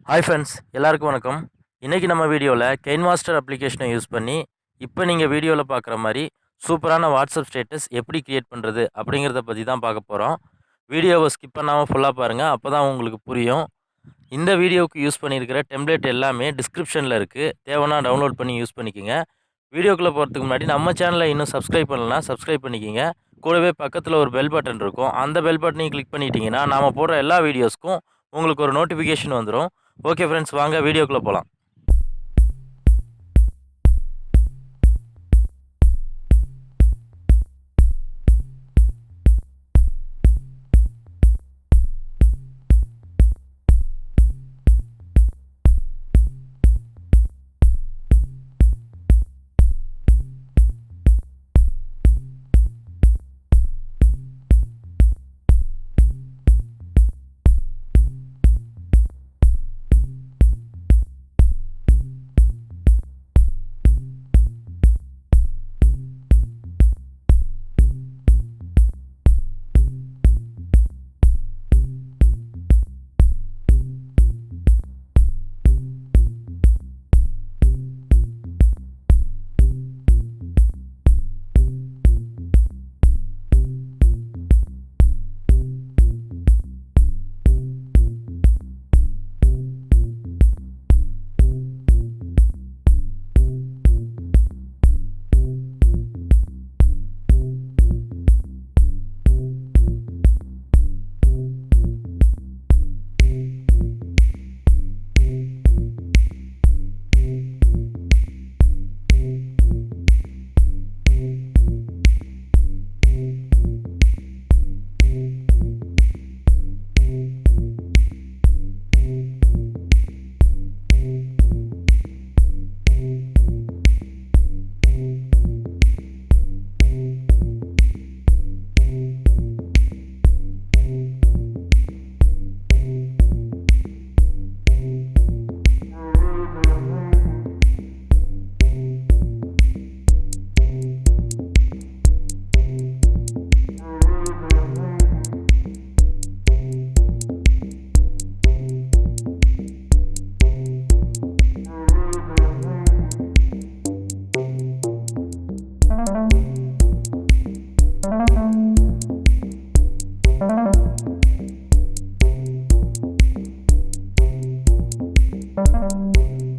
Hi friends, எல்லாருக்கும் வணக்கம். இன்றைக்கி நம்ம வீடியோவில் கெயின்மாஸ்டர் அப்ளிகேஷனை யூஸ் பண்ணி இப்போ நீங்கள் வீடியோவில் பார்க்குற மாதிரி சூப்பரான வாட்ஸ்அப் ஸ்டேட்டஸ் எப்படி க்ரியேட் பண்ணுறது அப்படிங்கிறத பற்றி தான் பார்க்க போகிறோம். வீடியோவை ஸ்கிப் பண்ணாமல் ஃபுல்லாக பாருங்கள், அப்போ தான் உங்களுக்கு புரியும். இந்த வீடியோவுக்கு யூஸ் பண்ணியிருக்கிற டெம்ப்ளேட் எல்லாமே டிஸ்கிரிப்ஷனில் இருக்குது, தேவைன்னா டவுன்லோட் பண்ணி யூஸ் பண்ணிக்கோங்க. வீடியோக்குள்ளே போகிறதுக்கு முன்னாடி நம்ம சேனலை இன்னும் சப்ஸ்கிரைப் பண்ணலன்னா சப்ஸ்கிரைப் பண்ணிக்கோங்க. கூடவே பக்கத்தில் ஒரு பெல் பட்டன் இருக்கும், அந்த பெல் பட்டனையும் கிளிக் பண்ணிட்டீங்கன்னா நாம் போடுற எல்லா வீடியோஸ்க்கும் உங்களுக்கு ஒரு நோட்டிஃபிகேஷன் வந்துடும். ஓகே ஃப்ரெண்ட்ஸ், வாங்க வீடியோக்குள்ளே போகலாம்.